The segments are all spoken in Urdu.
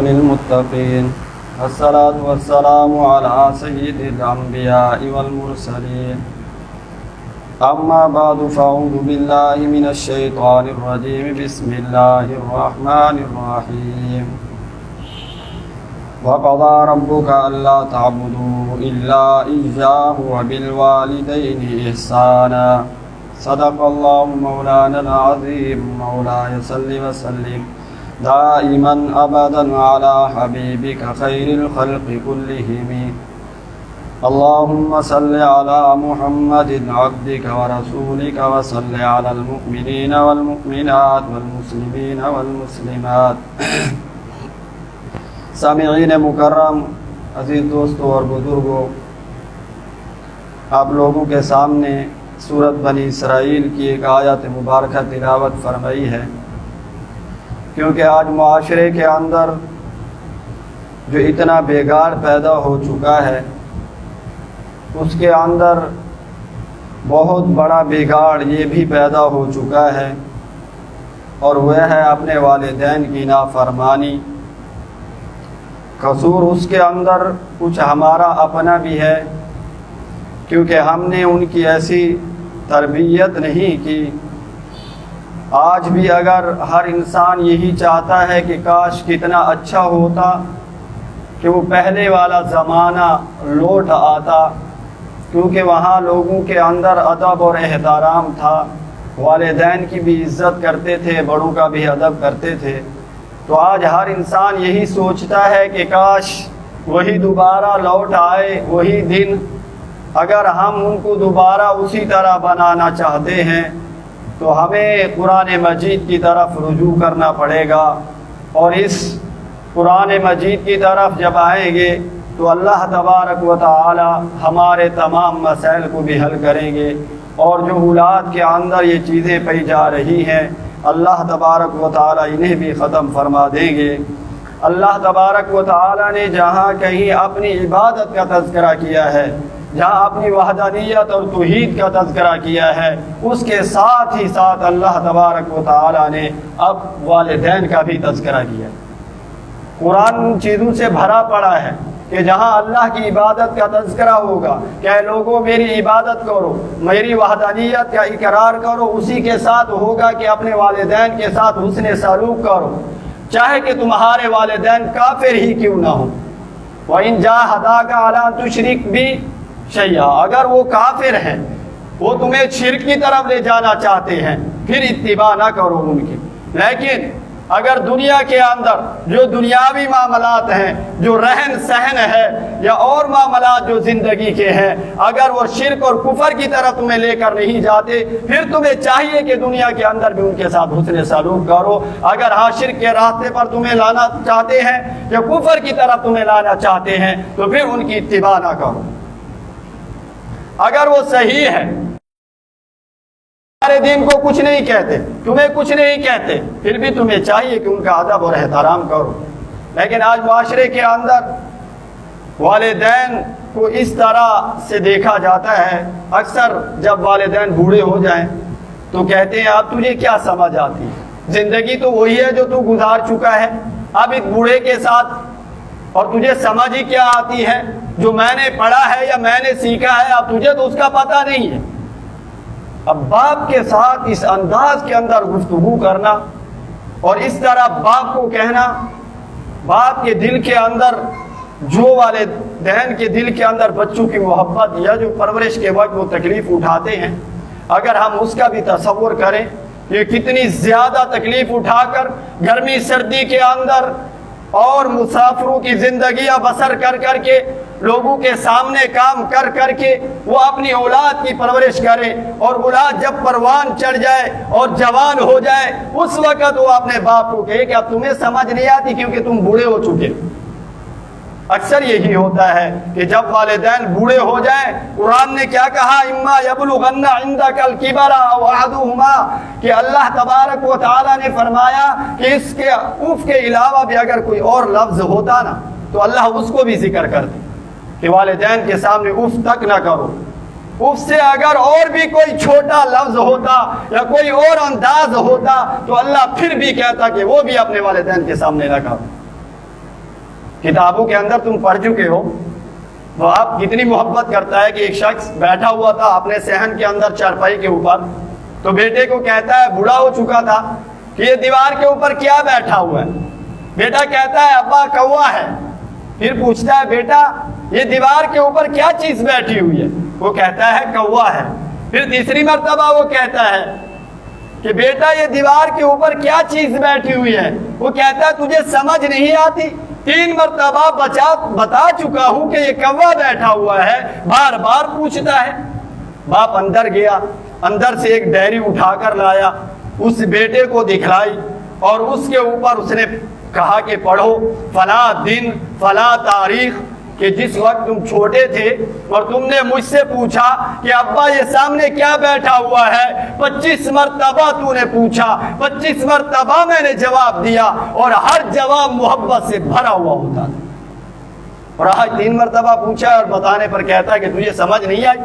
للمتقين الصلاة والسلام على سيد الأنبياء والمرسلين أما بعد فأعوذ بالله من الشيطان الرجيم بسم الله الرحمن الرحيم وقضى ربك ألا تعبدوا إلا إياه وبالوالدين إحسانا صدق الله مولانا العظيم مولاي صل وسلم دائما ابدا على حبيبك خير الخلق كلهم اللهم صل على محمد عبدك ورسولك وصل على المؤمنين والمؤمنات والمسلمين والمسلمات. سامعین مکرم، عزیز دوستوں اور بزرگوں، آپ لوگوں کے سامنے سورۃ بنی اسرائیل کی ایک آیت مبارکہ تلاوت فرمائی ہے، کیونکہ آج معاشرے کے اندر جو اتنا بگاڑ پیدا ہو چکا ہے، اس کے اندر بہت بڑا بگاڑ یہ بھی پیدا ہو چکا ہے، اور وہ ہے اپنے والدین کی نافرمانی. قصور اس کے اندر کچھ ہمارا اپنا بھی ہے، کیونکہ ہم نے ان کی ایسی تربیت نہیں کی. آج بھی اگر ہر انسان یہی چاہتا ہے کہ کاش کتنا اچھا ہوتا کہ وہ پہلے والا زمانہ لوٹ آتا، کیونکہ وہاں لوگوں کے اندر ادب اور احترام تھا، والدین کی بھی عزت کرتے تھے، بڑوں کا بھی ادب کرتے تھے. تو آج ہر انسان یہی سوچتا ہے کہ کاش وہی دوبارہ لوٹ آئے، وہی دن. اگر ہم ان کو دوبارہ اسی طرح بنانا چاہتے ہیں تو ہمیں قرآن مجید کی طرف رجوع کرنا پڑے گا، اور اس قرآن مجید کی طرف جب آئیں گے تو اللہ تبارک و تعالی ہمارے تمام مسائل کو بھی حل کریں گے، اور جو اولاد کے اندر یہ چیزیں پائی جا رہی ہیں اللہ تبارک و تعالی انہیں بھی ختم فرما دیں گے. اللہ تبارک و تعالی نے جہاں کہیں اپنی عبادت کا تذکرہ کیا ہے، جہاں اپنی وحدانیت اور توحید کا تذکرہ کیا ہے، اس کے ساتھ ہی ساتھ اللہ تبارک و تعالی نے اب والدین کا بھی تذکرہ کیا. قرآن ان چیزوں سے بھرا پڑا ہے کہ جہاں اللہ کی عبادت کا تذکرہ ہوگا کہ اے لوگوں میری عبادت کرو، میری وحدانیت کا اقرار کرو، اسی کے ساتھ ہوگا کہ اپنے والدین کے ساتھ حسن سلوک کرو، چاہے کہ تمہارے والدین کافر ہی کیوں نہ ہو. وَإِن جَاهَدَاكَ عَلَىٰ أَن تُشْرِكَ بِي شَيْئًا، اگر وہ کافر ہیں، وہ تمہیں شرک کی طرف لے جانا چاہتے ہیں، پھر اتباع نہ کرو ان کی. لیکن اگر دنیا کے اندر جو دنیاوی معاملات ہیں، جو رہن سہن ہے یا اور معاملات جو زندگی کے ہیں، اگر وہ شرک اور کفر کی طرف تمہیں لے کر نہیں جاتے، پھر تمہیں چاہیے کہ دنیا کے اندر بھی ان کے ساتھ حسن سلوک کرو. اگر ہاں شرک کے راستے پر تمہیں لانا چاہتے ہیں یا کفر کی طرف تمہیں لانا چاہتے ہیں تو پھر ان کی اتباع نہ کرو. اگر وہ صحیح ہے، ہمارے دین کو کچھ نہیں کہتے، تمہیں کچھ نہیں کہتے، پھر بھی تمہیں چاہیے کہ ان کا ادب اور احترام کرو. لیکن آج معاشرے کے اندر والدین کو اس طرح سے دیکھا جاتا ہے، اکثر جب والدین بوڑھے ہو جائیں تو کہتے ہیں اب تجھے کیا سمجھ آتی ہے، زندگی تو وہی ہے جو تو گزار چکا ہے، اب ایک بوڑھے کے ساتھ اور تجھے سمجھ ہی کیا آتی ہے، جو میں نے پڑھا ہے یا میں نے سیکھا ہے اب تجھے تو اس کا پتہ نہیں ہے. اب باپ کے ساتھ اس انداز کے اندر گفتگو کرنا اور اس طرح باپ کو کہنا، باپ کے دل کے اندر جو والدین کے دل کے اندر بچوں کی محبت یا جو پرورش کے وقت وہ تکلیف اٹھاتے ہیں، اگر ہم اس کا بھی تصور کریں کہ کتنی زیادہ تکلیف اٹھا کر گرمی سردی کے اندر اور مسافروں کی زندگیاں بسر کر کر کے لوگوں کے سامنے کام کر کر کے وہ اپنی اولاد کی پرورش کرے، اور اولاد جب پروان چڑھ جائے اور جوان ہو جائے اس وقت وہ اپنے باپ کو کہے کہ اب تمہیں سمجھ نہیں آتی کیونکہ تم بوڑھے ہو چکے. اکثر یہی ہوتا ہے کہ جب والدین بوڑھے ہو جائیں، قرآن نے کیا کہا، اما یبلغن عندک الکبر او احدہما، کہ اللہ تبارک و تعالی نے فرمایا کہ اس کے اف کے علاوہ بھی اگر کوئی اور لفظ ہوتا نا تو اللہ اس کو بھی ذکر کر دے کہ والدین کے سامنے اف تک نہ کرو. اف سے اگر اور بھی کوئی چھوٹا لفظ ہوتا یا کوئی اور انداز ہوتا تو اللہ پھر بھی کہتا کہ وہ بھی اپنے والدین کے سامنے نہ کرو. کتابوں کے اندر تم پڑھ چکے ہو وہ آپ کتنی محبت کرتا ہے کہ ایک شخص بیٹھا ہوا تھا اپنے صحن کے اندر چارپائی کے اوپر, تو بیٹے کو کہتا ہے, بوڑھا ہو چکا تھا, کہ یہ دیوار کے اوپر کیا بیٹھا ہوا ہے؟ بیٹا کہتا ہے ابا کوا ہے. پھر پوچھتا ہے بیٹا یہ دیوار کے اوپر کیا چیز بیٹھی ہوئی ہے؟ وہ کہتا ہے کوا ہے. پھر تیسری مرتبہ وہ کہتا ہے کہ بیٹا یہ دیوار کے اوپر کیا چیز بیٹھی ہوئی ہے؟ وہ کہتا ہے تجھے سمجھ نہیں آتی؟ 3 مرتبہ بتا چکا ہوں کہ یہ کوا بیٹھا ہوا ہے, بار بار پوچھتا ہے. باپ اندر گیا, اندر سے ایک ڈائری اٹھا کر لایا, اس بیٹے کو دکھلائی اور اس کے اوپر اس نے کہا کہ پڑھو فلاں دن فلاں تاریخ کہ جس وقت تم چھوٹے تھے اور تم نے مجھ سے پوچھا کہ ابا یہ سامنے کیا بیٹھا ہوا ہے. 25 مرتبہ تو نے پوچھا, 25 مرتبہ میں نے جواب دیا اور ہر جواب محبت سے بھرا ہوا ہوتا تھا. اور آج 3 مرتبہ پوچھا اور بتانے پر کہتا ہے کہ تجھے سمجھ نہیں آئی.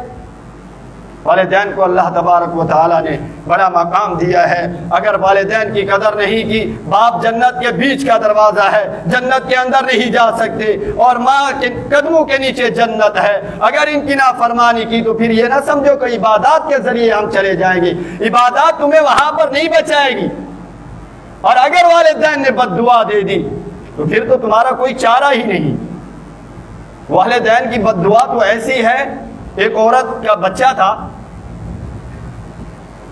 والدین کو اللہ تبارک و تعالیٰ نے بڑا مقام دیا ہے. اگر والدین کی قدر نہیں کی, باپ جنت کے بیچ کا دروازہ ہے, جنت کے اندر نہیں جا سکتے, اور ماں کے قدموں کے نیچے جنت ہے. اگر ان کی نافرمانی کی تو پھر یہ نہ سمجھو کہ عبادات کے ذریعے ہم چلے جائیں گے, عبادات تمہیں وہاں پر نہیں بچائے گی. اور اگر والدین نے بد دعا دے دی تو پھر تو تمہارا کوئی چارہ ہی نہیں. والدین کی بد دعا تو ایسی ہے, ایک عورت کا بچہ تھا,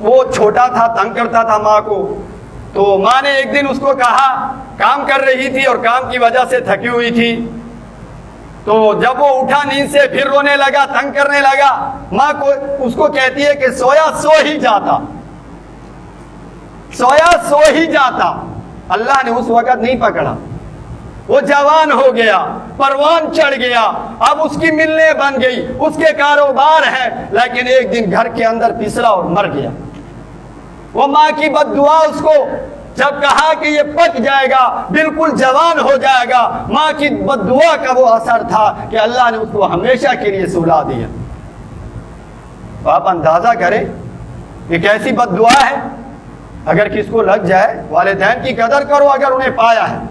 وہ چھوٹا تھا, تنگ کرتا تھا ماں کو, تو ماں نے ایک دن اس کو کہا, کام کر رہی تھی اور کام کی وجہ سے تھکی ہوئی تھی, تو جب وہ اٹھا نیند سے پھر رونے لگا, تنگ کرنے لگا, ماں کو اس کو کہتی ہے کہ سویا سو ہی جاتا, سویا سو ہی جاتا. اللہ نے اس وقت نہیں پکڑا, وہ جوان ہو گیا, پروان چڑھ گیا, اب اس کی ملنے بن گئی, اس کے کاروبار ہے, لیکن ایک دن گھر کے اندر پسرا اور مر گیا. وہ ماں کی بد دعا اس کو جب کہا کہ یہ پک جائے گا, بالکل جوان ہو جائے گا, ماں کی بد دعا کا وہ اثر تھا کہ اللہ نے اس کو ہمیشہ کے لیے سلا دیا. تو آپ اندازہ کریں کہ کیسی بد دعا ہے. اگر کس کو لگ جائے, والدین کی قدر کرو اگر انہیں پایا ہے,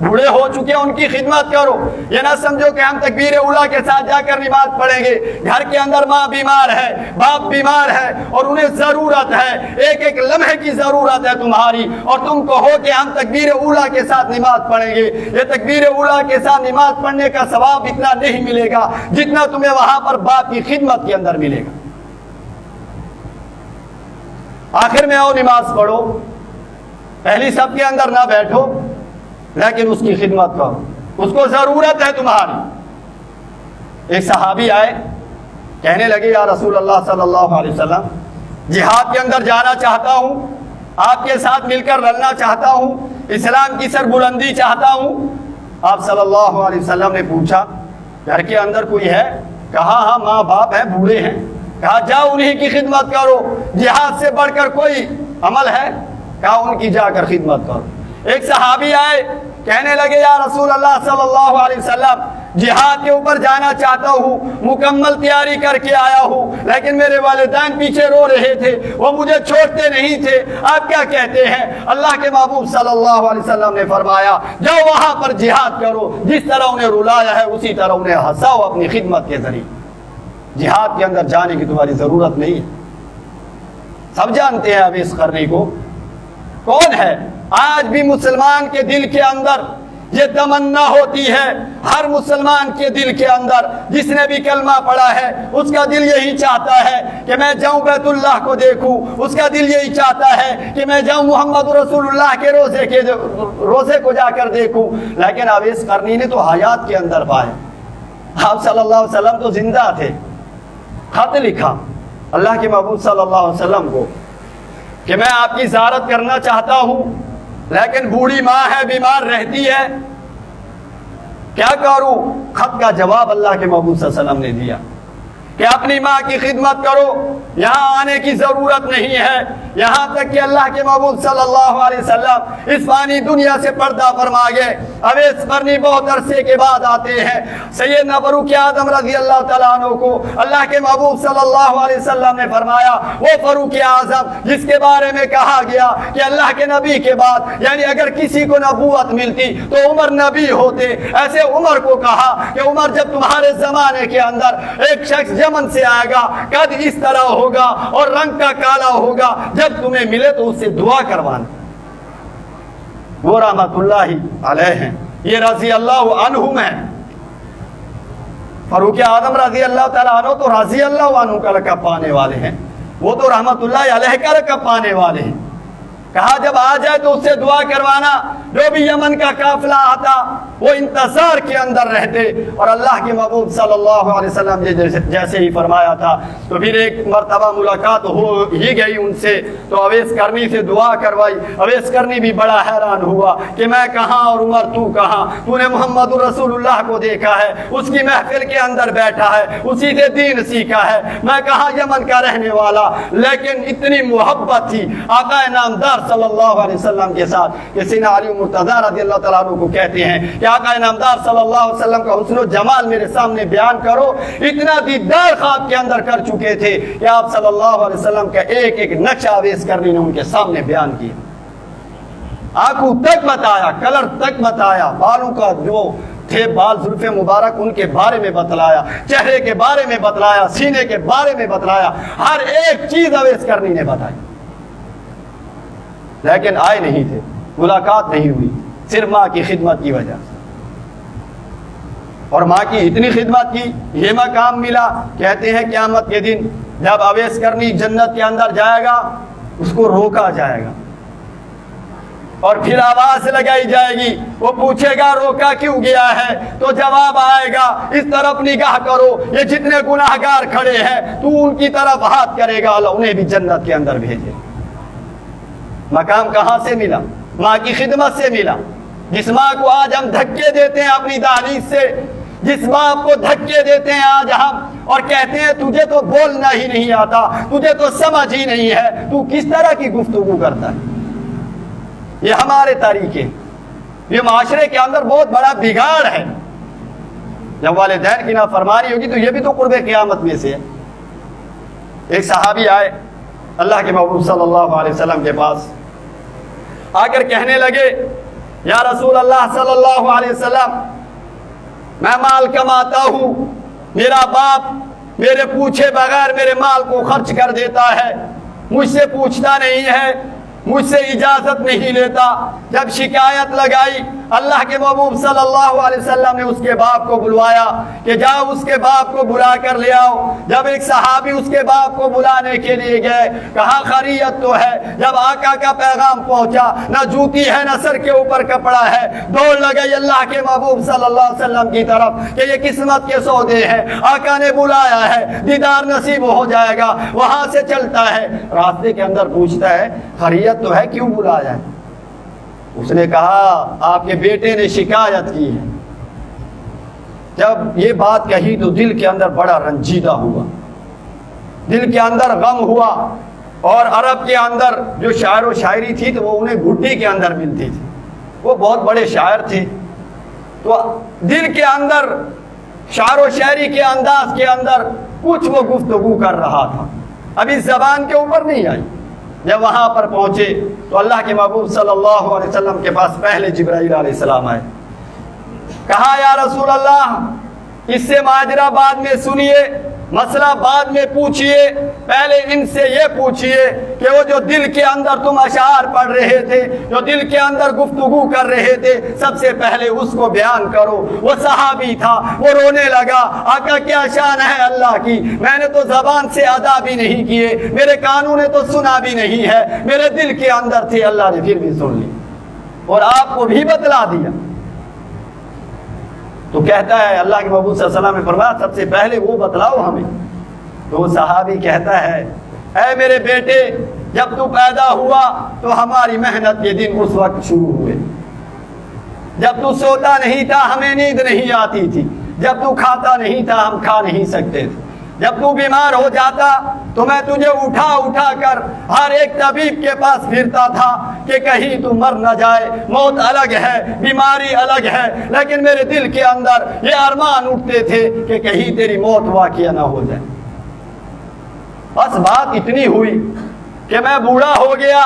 بوڑھے ہو چکے ہیں ان کی خدمت کرو. یہ نہ سمجھو کہ ہم تکبیر اولیٰ کے ساتھ جا کر نماز پڑھیں گے. گھر کے اندر ماں بیمار ہے, باپ بیمار ہے, اور انہیں ضرورت ہے, ایک ایک لمحے کی ضرورت ہے تمہاری, اور تم کہو کہ ہم تکبیر اولیٰ کے ساتھ نماز پڑھیں گے. یہ تکبیر اولیٰ کے ساتھ نماز پڑھنے کا ثواب اتنا نہیں ملے گا جتنا تمہیں وہاں پر باپ کی خدمت کے اندر ملے گا. آخر میں آؤ نماز پڑھو, پہلی صف کے اندر نہ بیٹھو, لیکن اس کی خدمت کرو, اس کو ضرورت ہے تمہاری. ایک صحابی آئے, کہنے لگے یا رسول اللہ صلی اللہ علیہ وسلم, جہاد کے اندر جانا چاہتا ہوں, آپ کے ساتھ مل کر لڑنا چاہتا ہوں, اسلام کی سربلندی چاہتا ہوں. آپ صلی اللہ علیہ وسلم نے پوچھا گھر کے اندر کوئی ہے؟ کہا ہاں ماں باپ ہیں, بوڑھے ہیں. کہا جاؤ انہی کی خدمت کرو, جہاد سے بڑھ کر کوئی عمل ہے؟ کہا ان کی جا کر خدمت کرو. ایک صحابی آئے, کہنے لگے یا رسول اللہ صلی اللہ علیہ وسلم, جہاد کے اوپر جانا چاہتا ہوں, مکمل تیاری کر کے آیا ہوں, لیکن میرے والدین پیچھے رو رہے تھے, وہ مجھے چھوڑتے نہیں تھے, آپ کیا کہتے ہیں؟ اللہ کے محبوب صلی اللہ علیہ وسلم نے فرمایا جاؤ وہاں پر جہاد کرو, جس طرح انہیں رلایا ہے اسی طرح انہیں ہنساؤ اپنی خدمت کے ذریعے. جہاد کے اندر جانے کی تمہاری ضرورت نہیں ہے. سب جانتے ہیں اب اس کرنے کو کون ہے. آج بھی مسلمان کے دل کے اندر یہ تمنا ہوتی ہے, ہر مسلمان کے دل کے اندر جس نے بھی کلمہ پڑھا ہے اس کا دل یہی چاہتا ہے کہ میں جاؤں بیت اللہ کو دیکھوں, اس کا دل یہی چاہتا ہے کہ میں جاؤں محمد رسول اللہ کے روزے کو جا کر دیکھوں. لیکن اب اس کرنی نے تو حیات کے اندر پائے. آپ صلی اللہ علیہ وسلم تو زندہ تھے, خط لکھا اللہ کے محبوب صلی اللہ علیہ وسلم کو کہ میں آپ کی زیارت کرنا چاہتا ہوں, لیکن بوڑھی ماں ہے, بیمار رہتی ہے, کیا کروں؟ خط کا جواب اللہ کے محبوب صلی اللہ علیہ وسلم نے دیا کہ اپنی ماں کی خدمت کرو، یہاں آنے کی ضرورت نہیں ہے، یہاں تک کہ اللہ کے محبوب صلی اللہ علیہ وسلم اس فانی دنیا سے پردہ فرما گئے۔ اویس قرنی بہت عرصے کے بعد آتے ہیں، سیدنا فاروق اعظم رضی اللہ تعالیٰ عنہ کو اللہ کے محبوب صلی اللہ علیہ وسلم نے فرمایا، وہ فاروق اعظم جس کے بارے میں کہا گیا کہ اللہ کے نبی کے بعد یعنی اگر کسی کو نبوت ملتی تو عمر نبی ہوتے، ایسے عمر کو کہا کہ عمر جب تمہارے زمانے کے اندر ایک شخص یمن سے آئے گا، قد اس طرح ہوگا اور رنگ کا کالا ہوگا، جب تمہیں ملے تو اس سے دعا کروانا۔ وہ رحمت اللہ علیہ ہیں، یہ رضی اللہ عنہم ہیں۔ فاروق اعظم رضی اللہ تعالیٰ عنہ تو رضی اللہ عنہ کا لقب پانے والے ہیں، وہ تو رحمت اللہ علیہ کا لقب پانے والے ہیں۔ کہا جب آ جائے تو اس سے دعا کروانا۔ جو بھی یمن کا قافلہ آتا وہ انتظار کے اندر رہتے، اور اللہ کے محبوب صلی اللہ علیہ وسلم نے جیسے ہی فرمایا تھا تو پھر ایک مرتبہ ملاقات ہو ہی گئی ان سے، تو اویس قرنی سے دعا کروائی۔ اویس قرنی بھی بڑا حیران ہوا کہ میں کہاں اور عمر تو کہاں، تو نے محمد رسول اللہ کو دیکھا ہے، اس کی محفل کے اندر بیٹھا ہے، اسی سے دین سیکھا ہے، میں کہاں یمن کا رہنے والا، لیکن اتنی محبت تھی آقا نامدار صلی اللہ علیہ وسلم کے ساتھ کہ سیدنا علی مرتضی رضی اللہ تعالیٰ عنہ کو کہتے ہیں کہ آقا نامدار صلی اللہ علیہ وسلم کا حسن و جمال میرے سامنے بیان کرو۔ اتنا دیدار خواب کے اندر کر چکے تھے کہ آپ صلی اللہ علیہ وسلم کا ایک ایک نقشہ اویس قرنی نے ان کے سامنے بیان کیا، آنکھوں تک بتایا، کلر تک بتایا، بالوں کا جو تھے بال زلف مبارک ان کے بارے میں بتلایا، چہرے کے بارے میں بتلایا، سینے کے بارے میں بتلایا، ہر ایک چیز اویس قرنی نے بتائی، لیکن آئے نہیں تھے، ملاقات نہیں ہوئی، صرف ماں کی خدمت کی وجہ سے۔ اور ماں کی اتنی خدمت کی، یہ مقام ملا۔ کہتے ہیں قیامت کے دن جب اویس قرنی جنت کے اندر جائے گا، اس کو روکا جائے گا اور پھر آواز لگائی جائے گی، وہ پوچھے گا روکا کیوں گیا ہے، تو جواب آئے گا اس طرف نگاہ کرو، یہ جتنے گناہگار کھڑے ہیں تو ان کی طرف ہاتھ کرے گا، اللہ انہیں بھی جنت کے اندر بھیجے۔ مقام کہاں سے ملا؟ ماں کی خدمت سے ملا۔ جس ماں کو آج ہم دھکے دیتے ہیں اپنی دہلیز سے، جس باپ کو دھکے دیتے ہیں آج ہم اور کہتے ہیں تجھے تو بولنا ہی نہیں آتا، تجھے تو سمجھ ہی نہیں ہے، تو کس طرح کی گفتگو کرتا ہے؟ یہ ہمارے طریقے، یہ معاشرے کے اندر بہت بڑا بگاڑ ہے۔ جب والدین کی نافرمانی ہوگی تو یہ بھی تو قرب قیامت میں سے ہے۔ ایک صحابی آئے اللہ کے محبوب صلی اللہ علیہ وسلم کے پاس، آ کر کہنے لگے یا رسول اللہ صلی اللہ علیہ وسلم، میں مال کماتا ہوں، میرا باپ میرے پوچھے بغیر میرے مال کو خرچ کر دیتا ہے، مجھ سے پوچھتا نہیں ہے، مجھ سے اجازت نہیں لیتا۔ جب شکایت لگائی اللہ کے محبوب صلی اللہ علیہ وسلم نے اس کے باپ کو بلوایا کہ جاؤ اس کے باپ کو بلا کر لے آؤ۔ جب ایک صحابی اس کے باپ کو بلانے کے لیے گئے، کہا خیریت تو ہے؟ جب آقا کا پیغام پہنچا، نہ جوتی ہے نہ سر کے اوپر کپڑا ہے، دوڑ لگئی اللہ کے محبوب صلی اللہ علیہ وسلم کی طرف کہ یہ قسمت کے سودے ہیں، آقا نے بلایا ہے، دیدار نصیب ہو جائے گا۔ وہاں سے چلتا ہے، راستے کے اندر پوچھتا ہے خیریت تو ہے، کیوں بلایا ہے؟ اس نے کہا آپ کے بیٹے نے شکایت کی ہے۔ جب یہ بات کہی تو دل کے اندر بڑا رنجیدہ ہوا، دل کے اندر غم ہوا۔ اور عرب کے اندر جو شاعر و شاعری تھی تو وہ انہیں گھٹی کے اندر ملتی تھی، وہ بہت بڑے شاعر تھے، تو دل کے اندر شاعر و شاعری کے انداز کے اندر کچھ وہ گفتگو کر رہا تھا، ابھی زبان کے اوپر نہیں آئی۔ جب وہاں پر پہنچے تو اللہ کے محبوب صلی اللہ علیہ وسلم کے پاس پہلے جبرائیل علیہ السلام آئے، کہا یا رسول اللہ اس سے ماجرا بعد میں سنیے، مسئلہ بعد میں پوچھئے، پہلے ان سے یہ پوچھئے کہ وہ جو دل کے اندر تم اشعار پڑھ رہے تھے، جو دل کے اندر گفتگو کر رہے تھے، سب سے پہلے اس کو بیان کرو۔ وہ صحابی تھا، وہ رونے لگا، آقا کیا شان ہے اللہ کی، میں نے تو زبان سے ادا بھی نہیں کیے، میرے کانوں نے تو سنا بھی نہیں ہے، میرے دل کے اندر تھے، اللہ نے پھر بھی سن لی اور آپ کو بھی بتلا دیا۔ تو کہتا ہے اللہ کے محبوب صلی اللہ علیہ وسلم نے فرمایا سب سے پہلے وہ بتلاؤ ہمیں۔ تو وہ صحابی کہتا ہے اے میرے بیٹے، جب تو پیدا ہوا تو ہماری محنت کے دن اس وقت شروع ہوئے، جب تو سوتا نہیں تھا ہمیں نیند نہیں آتی تھی، جب تو کھاتا نہیں تھا ہم کھا نہیں سکتے تھے، جب تو بیمار ہو جاتا تو میں تجھے اٹھا اٹھا کر ہر ایک طبیب کے پاس پھرتا تھا کہ کہیں تو مر نہ جائے. موت الگ ہے, بیماری الگ ہے, لیکن میرے دل کے اندر یہ ارمان اٹھتے تھے کہ کہیں تیری موت واقعہ نہ ہو جائے. بس بات اتنی ہوئی کہ میں بوڑھا ہو گیا,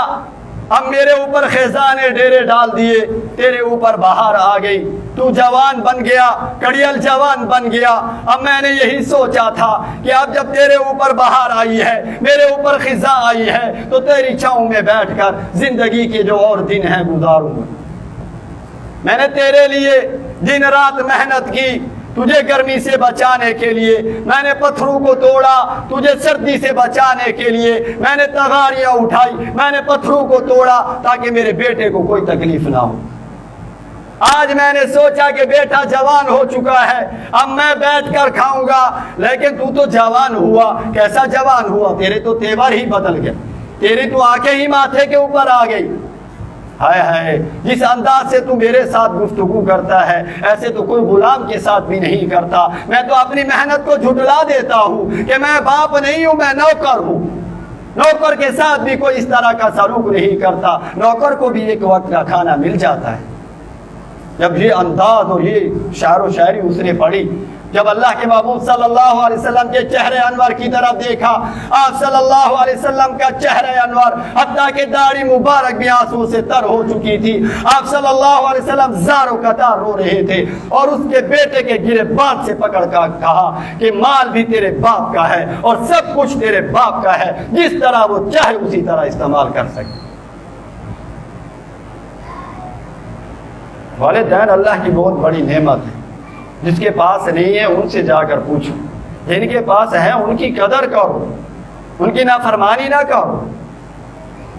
اب میرے اوپر خزاں نے ڈیرے ڈال دیے, تیرے اوپر بہار آ گئی, تو جوان بن گیا, کڑیل جوان بن گیا. اب میں نے یہی سوچا تھا کہ اب جب تیرے اوپر بہار آئی ہے, میرے اوپر خزاں آئی ہے, تو تیری چھاؤں میں بیٹھ کر زندگی کے جو اور دن ہیں گزاروں گا. میں نے تیرے لیے دن رات محنت کی, تجھے گرمی سے بچانے کے لیے. میں نے پتھروں کو توڑا تجھے سردی سے بچانے کے لیے. میں نے تغاریاں اٹھائی, میں نے پتھروں کو توڑا تاکہ میرے بیٹے کو کوئی تکلیف نہ ہو. آج میں نے سوچا کہ بیٹا جوان ہو چکا ہے, اب میں بیٹھ کر کھاؤں گا, لیکن تو جوان ہوا. کیسا جوان ہوا؟ تیرے تو تیور ہی بدل گئے, تیری تو آنکھیں ہی ماتھے کے اوپر آ گئی. ہائے ہائے, جس انداز سے تو میرے ساتھ گفتگو کرتا ہے ایسے تو کوئی غلام کے ساتھ بھی نہیں کرتا. میں تو اپنی محنت کو جھٹلا دیتا ہوں کہ میں باپ نہیں ہوں, میں نوکر ہوں. نوکر کے ساتھ بھی کوئی اس طرح کا سلوک نہیں کرتا. نوکر کو بھی ایک وقت کا کھانا مل جاتا ہے. جب یہ انداز اور یہ شعر و شاعری اس نے پڑھی, جب اللہ کے محبوب صلی اللہ علیہ وسلم کے چہرے انور کی طرف دیکھا, آپ صلی اللہ علیہ وسلم کا چہرے انور حتیٰ کہ داڑھی مبارک بھی آنسو سے تر ہو چکی تھی. آپ صلی اللہ علیہ وسلم زار و قطار رو رہے تھے اور اس کے بیٹے کے گرے بات سے پکڑ کر کہا کہ مال بھی تیرے باپ کا ہے اور سب کچھ تیرے باپ کا ہے, جس طرح وہ چاہے اسی طرح استعمال کر سکے. والدین اللہ کی بہت بڑی نعمت ہے. جس کے پاس نہیں ہے ان سے جا کر پوچھو, جن کے پاس ہے ان کی قدر کرو, ان کی نافرمانی نہ کرو.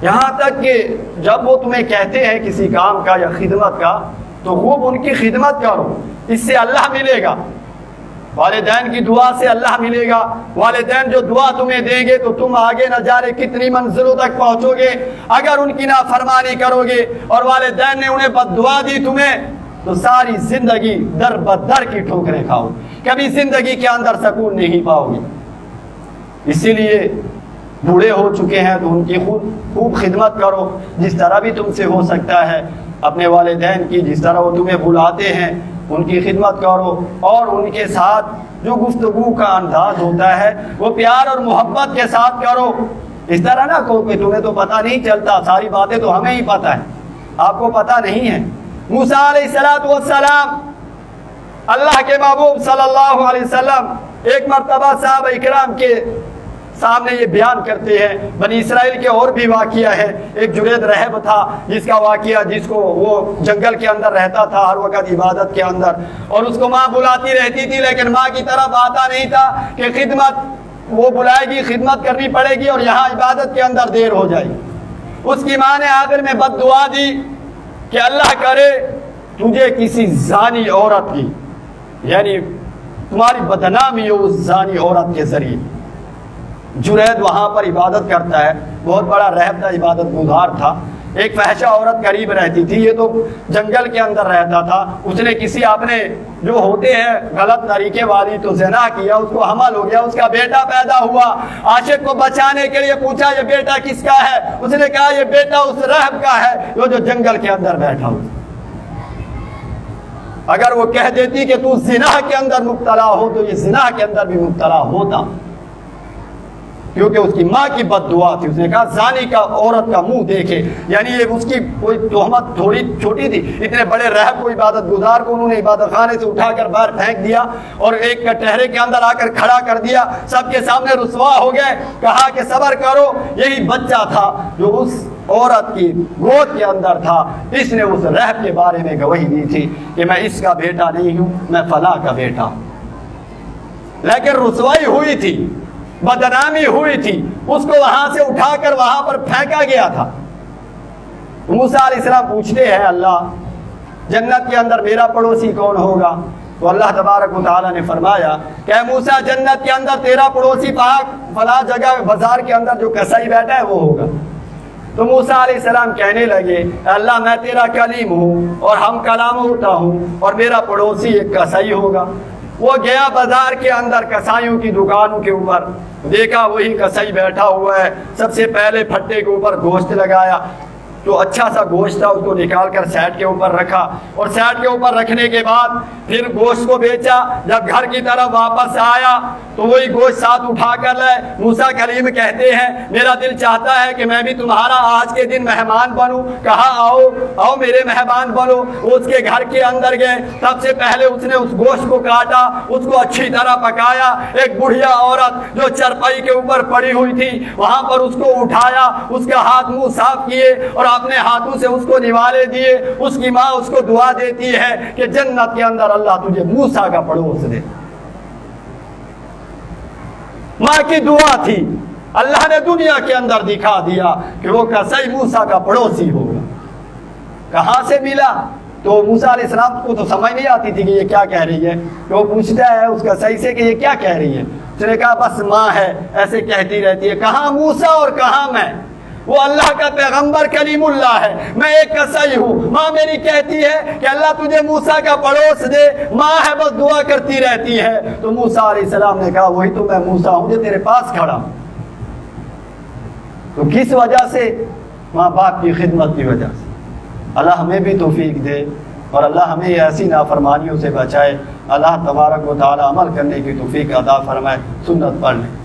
یہاں تک کہ جب وہ تمہیں کہتے ہیں کسی کام کا یا خدمت کا تو خوب ان کی خدمت کرو, اس سے اللہ ملے گا. والدین کی دعا سے اللہ ملے گا. والدین جو دعا تمہیں دیں گے تو تم آگے نہ جانے کتنی منزلوں تک پہنچو گے. اگر ان کی نافرمانی کرو گے اور والدین نے انہیں بد دعا دی تمہیں تو ساری زندگی در بدر کی ٹھوکریں کھاؤ, کبھی زندگی کے اندر سکون نہیں پاؤ گے. اسی لیے بوڑھے ہو چکے ہیں تو ان کی خوب خدمت کرو, جس طرح بھی تم سے ہو سکتا ہے. اپنے والدین کی جس طرح وہ تمہیں بلاتے ہیں ان کی خدمت کرو, اور ان کے ساتھ جو گفتگو کا انداز ہوتا ہے وہ پیار اور محبت کے ساتھ کرو. اس طرح نہ کہو کہ تمہیں تو پتہ نہیں چلتا, ساری باتیں تو ہمیں ہی پتہ ہے, آپ کو پتہ نہیں ہے. موسیٰ علیہ السلام اللہ کے محبوب صلی اللہ علیہ وسلم ایک مرتبہ صحابہ اکرام کے سامنے یہ بیان کرتے ہیں. بنی اسرائیل کے اور بھی واقعہ ہے. ایک جرید رہب تھا جس کا واقعہ, جس کو وہ جنگل کے اندر رہتا تھا ہر وقت عبادت کے اندر, اور اس کو ماں بلاتی رہتی تھی لیکن ماں کی طرف آتا نہیں تھا کہ خدمت وہ بلائے گی, خدمت کرنی پڑے گی اور یہاں عبادت کے اندر دیر ہو جائے گی. اس کی ماں نے آخر میں بد دعا دی کہ اللہ کرے تجھے کسی زانی عورت کی, یعنی تمہاری بدنامی ہو اس زانی عورت کے ذریعے. جرید وہاں پر عبادت کرتا ہے, بہت بڑا رہب تھا, عبادت گزار تھا. ایک فحشہ عورت قریب رہتی تھی, یہ تو جنگل کے اندر رہتا تھا. اس نے کسی اپنے جو ہوتے ہیں غلط طریقے والی تو زنا کیا, اس کو حمل ہو گیا, اس کا بیٹا پیدا ہوا. عاشق کو بچانے کے لیے پوچھا یہ بیٹا کس کا ہے؟ اس نے کہا یہ بیٹا اس رہب کا ہے جو جنگل کے اندر بیٹھا ہو. اگر وہ کہہ دیتی کہ تو زنا کے اندر مبتلا ہو تو یہ زنا کے اندر بھی مبتلا ہوتا, کیونکہ اس کی ماں کی بد دعا تھی. اس نے کہا زانی کا عورت کا منہ دیکھے, یعنی یہ اس کی کوئی تہمت تھوڑی چھوٹی تھی. اتنے بڑے رہب کو, عبادت گزار کو انہوں نے عبادت خانے سے اٹھا کر باہر پھینک دیا اور ایک کٹہرے کے اندر آ کر کھڑا کر دیا. سب کے سامنے رسوا ہو گئے. کہا کہ صبر کرو, یہی بچہ تھا جو اس عورت کی گود کے اندر تھا. اس نے اس رہب کے بارے میں گواہی دی تھی کہ میں اس کا بیٹا نہیں ہوں, میں فلاں کا بیٹا ہوں. لیکن رسوائی ہوئی تھی, بدنامی ہوئی تھی, اس کو وہاں سے اٹھا کر وہاں پر پھینکا گیا تھا. موسیٰ علیہ السلام پوچھتے ہیں اللہ جنت کے اندر میرا پڑوسی کون ہوگا؟ تو اللہ تبارک و تعالیٰ نے فرمایا کہ اے موسیٰ جنت کے اندر تیرا پڑوسی پاک فلاں جگہ بازار کے اندر جو کسائی بیٹھا ہے وہ ہوگا. تو موسیٰ علیہ السلام کہنے لگے اللہ میں تیرا کلیم ہوں اور ہم کلام ہوتا ہوں اور میرا پڑوسی ایک کسائی ہوگا. وہ گیا بازار کے اندر کسائیوں کی دکانوں کے اوپر، دیکھا وہی کسائی بیٹھا ہوا ہے، سب سے پہلے پھٹے کے اوپر گوشت لگایا، جو اچھا سا گوشت تھا اس کو نکال کر سیٹ کے اوپر رکھا، اور سیٹ کے اوپر رکھنے کے بعد پھر گوشت کو بیچا۔ جب گھر کی طرف واپس آیا تو وہی گوشت ساتھ اٹھا کر لائے۔ موسیٰ کلیم کہتے ہیں میرا دل چاہتا ہے کہ میں بھی تمہارا آج کے دن مہمان بنوں۔ کہا آؤ آؤ میرے مہمان بنو۔ وہ اس کے گھر کے اندر گئے، سب سے پہلے اس نے اس گوشت کو کاٹا، اس کو اچھی طرح پکایا۔ ایک بڑھیا عورت جو چرپائی کے اوپر پڑی ہوئی تھی وہاں پر اس کو اٹھایا، اس کا ہاتھ منہ صاف کیے اور اپنے ہاتھوں سے اس کو نوالے دیے۔ اس کی ماں اس کو دعا دیتی ہے کہ جنت کے اندر اللہ تجھے موسیٰ کا پڑوس دے۔ ماں کی دعا تھی، اللہ نے دنیا کے اندر دکھا دیا کہ وہ کسائی موسیٰ کا پڑوسی ہوگا۔ کہاں سے ملا؟ تو موسیٰ علیہ السلام کو تو سمجھ نہیں آتی تھی کہ یہ کیا کہہ رہی ہے، کہ وہ پوچھتا ہے اس کسائی سے کہ یہ کیا کہہ رہی ہے۔ اس نے کہا بس ماں ہے، ایسے کہتی رہتی ہے، کہاں موسیٰ اور کہاں میں؟ وہ اللہ کا پیغمبر کلیم اللہ ہے، میں ایک کسائی ہوں۔ ماں میری کہتی ہے کہ اللہ تجھے موسیٰ کا پڑوس دے، ماں ہے بس دعا کرتی رہتی ہے۔ تو موسیٰ علیہ السلام نے کہا وہی تو میں موسیٰ ہوں جو تیرے پاس کھڑا ہوں۔ تو کس وجہ سے؟ ماں باپ کی خدمت کی وجہ سے۔ اللہ ہمیں بھی توفیق دے اور اللہ ہمیں ایسی نافرمانیوں سے بچائے۔ اللہ تبارک و تعالی عمل کرنے کی توفیق عطا فرمائے۔ سنت پڑھ لیں۔